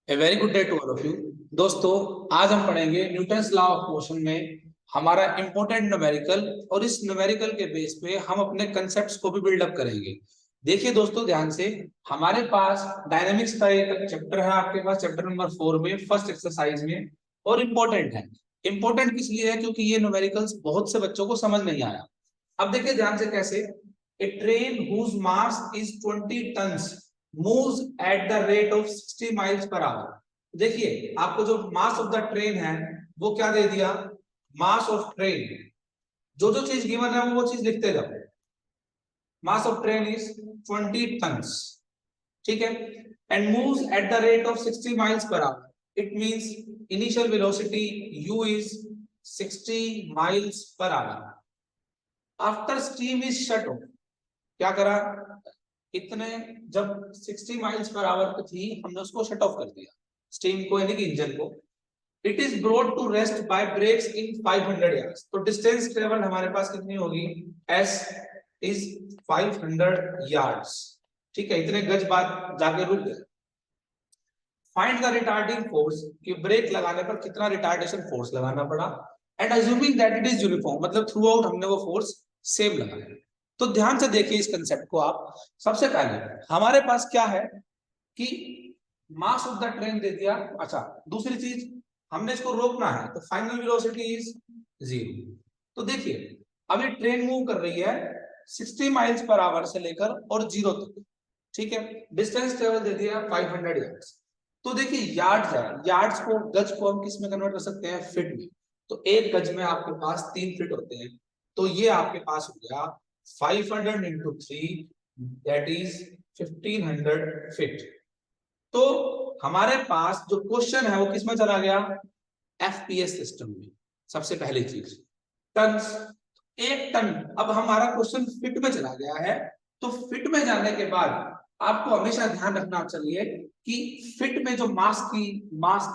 A very good day to all of you. दोस्तों, आज हम पढ़ेंगे न्यूटन्स लॉ ऑफ मोशन में हमारा इंपॉर्टेंट न्यूमेरिकल, और इस न्यूमेरिकल के बेस पे हम अपने कंसेप्ट्स को भी बिल्डअप करेंगे। देखिए दोस्तों, ध्यान से, हमारे पास डायनेमिक्स का एक चैप्टर है, आपके पास चैप्टर नंबर 4 में फर्स्ट एक्सरसाइज में, और इम्पोर्टेंट है। इंपॉर्टेंट किस लिए है? क्योंकि ये न्यूमेरिकल्स बहुत से बच्चों को समझ नहीं आया। अब देखिए ध्यान से कैसे। A train whose mass is 20 tons moves at the rate of 60 miles per hour। देखिए आपको जो मास ऑफ द ट्रेन है वो क्या दे दिया, मास ऑफ ट्रेन। जो जो चीज गिवन है वो चीज लिखते जाओ। Mass of train is 20 tons, ठीक है, and moves at the rate of 60 miles per hour. It means initial velocity u is 60 miles per hour. After steam is shut off, क्या करा, इतने जब 60 माइल्स पर आवर पे थी हमने उसको शट ऑफ कर दिया, स्टीम को यानी कि इंजन को। It is brought to rest by brakes in 500 yards. तो डिस्टेंस ट्रेवल हमारे पास कितनी होगी, s इज 500 यार्ड्स, ठीक है, इतने गज बाद जाके रुक गए। फाइंड द रिटार्डिंग फोर्स, कि ब्रेक लगाने पर कितना रिटार्डेशन फोर्स लगाना पड़ा, and assuming that it is uniform, मतलब थ्रू आउट हमने वो फोर्स सेम लगाया। तो ध्यान से देखिए इस कंसेप्ट को आप। सबसे पहले हमारे पास क्या है कि मास ऑफ द ट्रेन दे दिया। अच्छा, दूसरी चीज, हमने इसको रोकना है तो फाइनल वेलोसिटी इज 0। तो देखिए अभी ट्रेन मूव कर रही है 60 माइल्स पर आवर से लेकर और 0 तक, ठीक है। डिस्टेंस ट्रेवल दे दिया 500 यार्ड्स। तो देखिए यार्ड्स है, यार्ड्स को, गज को हम किस में कन्वर्ट कर सकते हैं, फिट में। तो एक गज में आपके पास 3 फिट होते हैं। तो ये आपके पास हो गया 500 इंटू 3, दैट इज 1500 फिट। तो हमारे पास जो क्वेश्चन है वो किस में चला गया, एफपीएस सिस्टम में। सबसे पहली चीज टन, 1 टन। अब हमारा क्वेश्चन फिट में चला गया है, तो फिट में जाने के बाद आपको हमेशा ध्यान रखना चाहिए कि फिट में जो मास की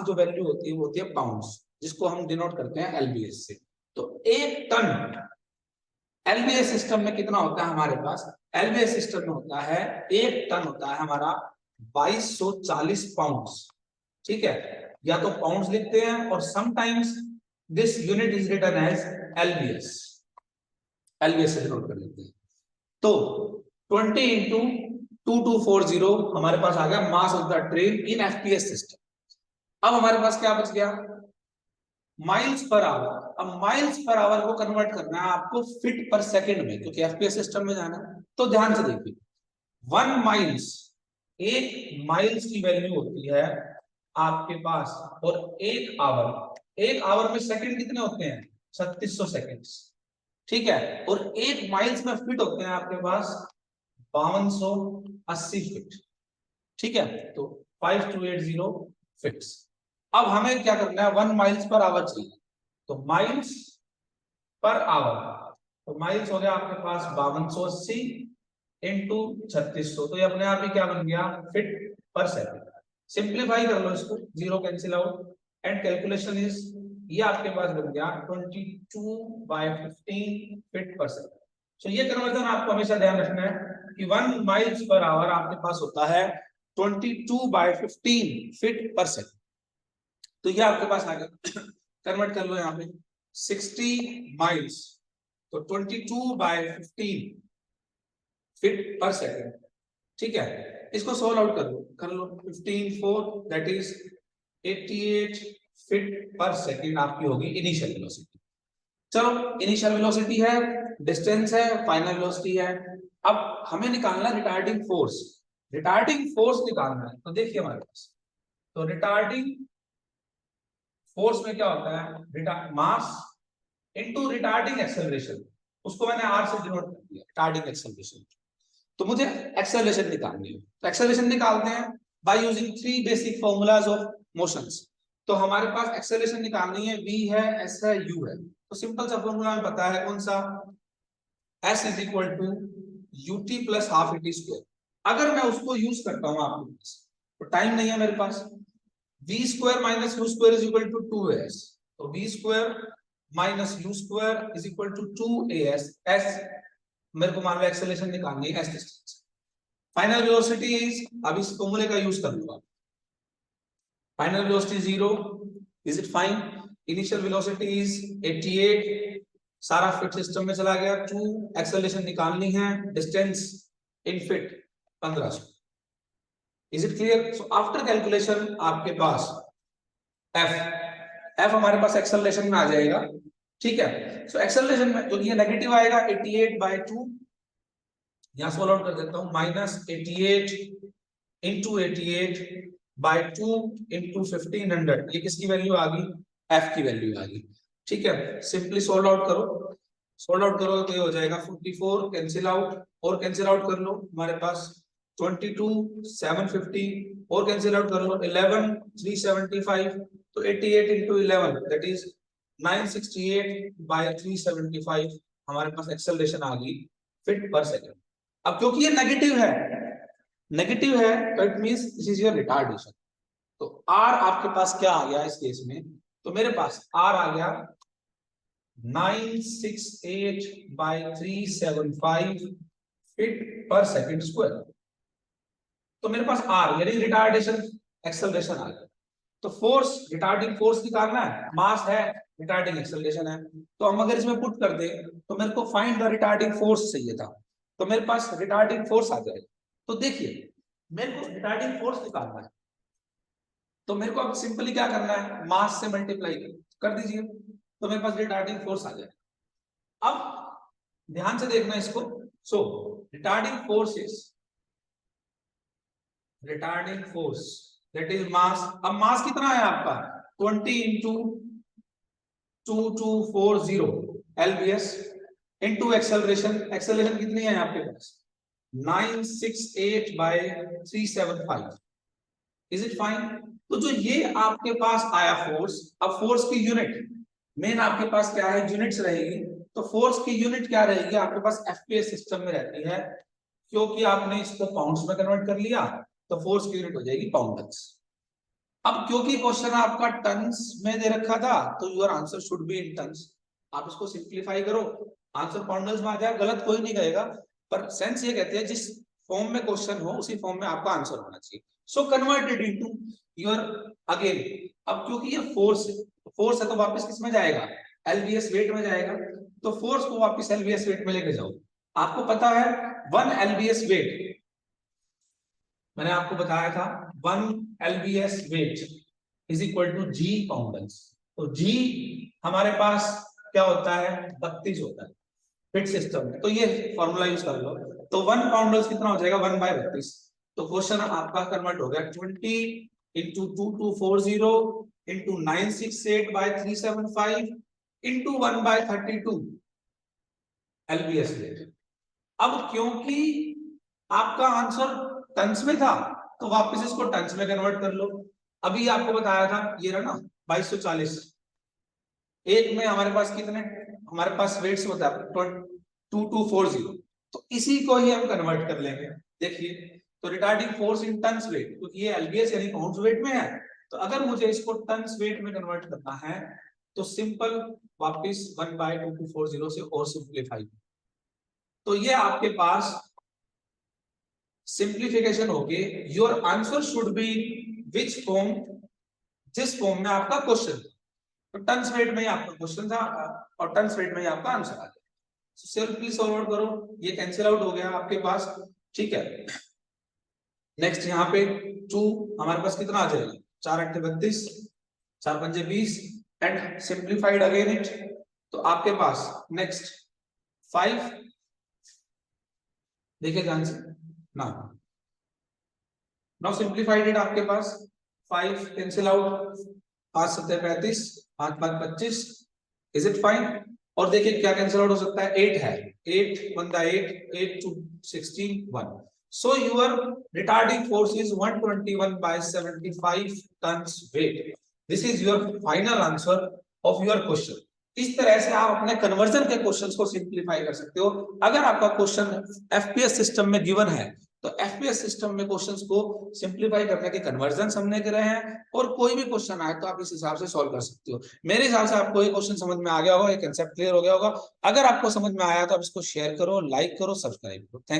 जो वैल्यू होती है वो होती है पाउंड्स, जिसको हम डिनोट करते हैं एलबीएस से। तो 1 टन एलबीएस सिस्टम में कितना होता है हमारे पास, एलबीएस सिस्टम में होता है 1 टन होता है हमारा 2240 पाउंड्स, ठीक है। या तो पाउंड्स लिखते हैं और sometimes this unit is written as LBS, LBS से डिनोट कर लेते हैं। तो 20 इंटू 2240 हमारे पास आ गया mass of the train in FPS system. अब हमारे पास क्या बच गया, माइल्स पर आवर। अब माइल्स पर आवर को कन्वर्ट करना है आपको फिट पर सेकंड में, क्योंकि एफपीएस सिस्टम में जाना है। तो ध्यान से देखिए, 1 माइल्स, 1 माइल्स की वैल्यू होती है आपके पास, और 1 आवर में सेकंड कितने होते हैं, 3600 सेकंड, ठीक है। और 1 माइल्स में फिट होते हैं आपके पास 5280 फिट, ठीक है। तो 5280 फिट्स। अब हमें क्या करना है, 1 माइल्स पर आवर चाहिए। तो माइल्स पर आवर, तो माइल्स हो गया आपके पास 5280 इंटू 3600, तो ये अपने आप ही क्या बन गया, फिट पर सेकंड। सिंप्लीफाई कर लो इसको, 0 cancel out, and calculation is, ये आपके पास बन गया 22/15 फिट पर सेकंड। तो ये कन्वर्जन आपको हमेशा ध्यान रखना है कि 1 माइल्स पर आवर आपके पास होता है 22/15 फिट पर सेकंड। तो ये आपके पास आ गया, कन्वर्ट कर लो यहाँ पे 60 माइल्स, तो 22/15 फिट पर सेकंड, ठीक है। इसको सोल्व आउट कर लो 15 4 दैट इज 88 फिट पर सेकंड आपकी होगी इनिशियल वेलोसिटी। चलो, इनिशियल वेलोसिटी है, डिस्टेंस है, फाइनल वेलोसिटी है। अब हमें निकालना रिटार्डिंग फोर्स। रिटार्डिंग फोर्स निकालना है, तो देखिए हमारे पास, तो रिटार्डिंग फोर्स में क्या होता है, मास इनटू रिटार्डिंग एक्सेलरेशन। उसको मैंने आर से डिनोट कर दिया, रिटार्डिंग एक्सेलरेशन। तो मुझे एक्सेलरेशन निकालनी है, तो एक्सेलरेशन निकालते हैं by using 3 basic formulas of motions. तो हमारे पास एक्सेलरेशन निकालनी है, v है, s है, u है। तो सिंपल सा फॉर्मूला हमें पता है, कौन सा, s is equal to ut plus half it square. अगर मैं उसको यूज करता हूं आपके पास, तो टाइम नहीं है मेरे पास, v square minus u square is equal to 2as। तो v square minus u square is equal to 2as। s मेरे को मान लो एक्सेलरेशन निकालनी है, s distance. Final velocity is, अब इस फॉर्मूले का यूज कर लूंगा, final velocity 0, is it fine? Initial velocity is 88, सारा फिट सिस्टम में चला गया। 2 एक्सेलरेशन निकालनी है, distance in fit 1500। Is it clear? So after calculation आपके पास एफ हमारे पास एक्सेलरेशन में आ जाएगा, ठीक है। सो एक्सेलरेशन में जो ये नेगेटिव आएगा 88/2, यहां सोल्व आउट कर देता हूं, -88 इंटू 88/2 इंटू 1500, ये किसकी वैल्यू आ गई? एफ की वैल्यू आ गई, ठीक है। सिंपली सोल्व आउट करो, सोल्व आउट करो तो ये हो जाएगा 44, कैंसिल आउट, और कैंसिल आउट कर लो, हमारे पास 22 750, और कैंसिल आउट कर लो 11 375, तो 88 इंटू 11 दैट इज 968/375 हमारे पास एक्सेलरेशन आ गई फीट पर सेकंड। अब क्योंकि ये नेगेटिव है तो it means this is your retardation. तो आर आपके पास क्या आ गया इस केस में? तो मेरे पास आर आ गया 968/375 फीट पर सेकंड स्क्वायर। तो मेरे पास आर यानी रिटार्डेशन एक्सेलरेशन आ गया। तो फोर्स, रिटार्डिंग फोर्स निकालना है, मास है, रिटार्डिंग एक्सेलरेशन है, तो हम अगर इसमें पुट कर दे तो मेरे को फाइंड द रिटार्डिंग फोर्स चाहिए था, तो मेरे पास रिटार्डिंग फोर्स आ जाएगा। तो देखिए मेरे को रिटार्डिंग फोर्स निकालना है, तो मेरे को अब सिंपली क्या करना है, मास से मल्टीप्लाई कर दीजिए, तो मेरे पास रिटार्डिंग फोर्स आ जाएगा। अब ध्यान से देखना इसको। So retarding force is retarding force that is mass. अब मास कितना है आपका? 20 into 2240 lbs into acceleration, acceleration कितनी है आपके पास? 968/375, इज इट फाइन? तो जो ये आपके पास आया फोर्स, अब फोर्स की यूनिट मेन आपके पास क्या है? यूनिट्स रहेगी। तो फोर्स की यूनिट क्या रहेगी आपके पास? एफपीएस सिस्टम में रहती है, क्योंकि आपने इसको पाउंड्स में कन्वर्ट कर लिया तो फोर्स की यूनिट हो जाएगी पाउंड्स। अब क्योंकि क्वेश्चन आपका टन्स में दे रखा था तो your answer should be in tons. आप इसको सिंप्लीफाई करो, आंसर पाउंडर्स में आ जाए, गलत कोई नहीं कहेगा, पर सेंस ये कहते हैं जिस फॉर्म में क्वेश्चन हो उसी फॉर्म में आपका आंसर होना चाहिए। सो कन्वर्टेड इनटू योर अगेन। अब क्योंकि ये फोर्स है तो वापस किस में जाएगा? एलबीएस वेट में जाएगा। तो फोर्स को वापस एलबीएस वेट में लेके जाओ। आपको पता है 1 एलबीएस वेट, मैंने आपको बताया था 1 lbs weight is equal to G poundals. तो जी हमारे पास क्या होता है? 32 होता है फिट सिस्टम में, तो ये फॉर्मूला यूज कर लो। तो 1 पाउंडल्स कितना हो जाएगा? 1/32। तो क्वेश्चन आपका कन्वर्ट हो गया 20 into 2240 into 968/375 into 1/32 lbs weight. अब क्योंकि आपका आंसर टन्स में था तो वापस इसको टन्स में कन्वर्ट कर लो। अभी आपको बताया था ये रहा ना 2240, एक में हमारे पास कितने, हमारे पास वेट्स होता है 2240, तो इसी को ही हम कन्वर्ट कर लेंगे। देखिए तो retarding force in tons weight, क्योंकि ये एलबीएस यानी पाउंड्स वेट में है, तो अगर मुझे इसको टन्स वेट में कन्वर्ट करना है तो सिंपल वापस 1/2240 से और सिंप्लीफाई। तो ये आपके पास सिंप्लीफिकेशन होके your answer should B which form, जिस फॉर्म में आपका क्वेश्चन, तो टन्स वेट में ही आपका क्वेश्चन था और टन्स वेट में ही आपका आंसर आ गया। सिंपली सॉल्व आउट करो, ये कैंसिल आउट हो गया आपके पास, ठीक है। नेक्स्ट यहाँ पे 2 हमारे पास कितना आ जाएगा? 4 8 32, 4 5 20 एंड सिंप्लीफाइड अगेन इट, तो आपके पास नेक्स्ट 5, देखिए ध्यान से ना, नाउ सिंप्लीफाइड इट, आपके पास 5 cancel out, 5 7 35, 5 5 25, is it fine? और देखिए क्या कैंसिल आउट हो सकता है? 8 है, 8 1 8, 8 2 16 1। So your retarding force is 121/75 tons weight. This is your final answer of your question. इस तरह से आप अपने कन्वर्जन के क्वेश्चंस को सिंप्लीफाई कर सकते हो। अगर आपका क्वेश्चन एफपीएस सिस्टम में गिवन है तो एफपीएस सिस्टम में क्वेश्चंस को सिंप्लीफाई करने के कन्वर्जन हमने करे हैं, और कोई भी क्वेश्चन आए तो आप इस हिसाब से सॉल्व कर सकते हो। मेरे हिसाब से आपको ये क्वेश्चन समझ में आ गया होगा, ये कांसेप्ट क्लियर हो गया होगा। अगर आपको समझ में आया तो आप इसको शेयर करो, लाइक करो, सब्सक्राइब करो। थैंक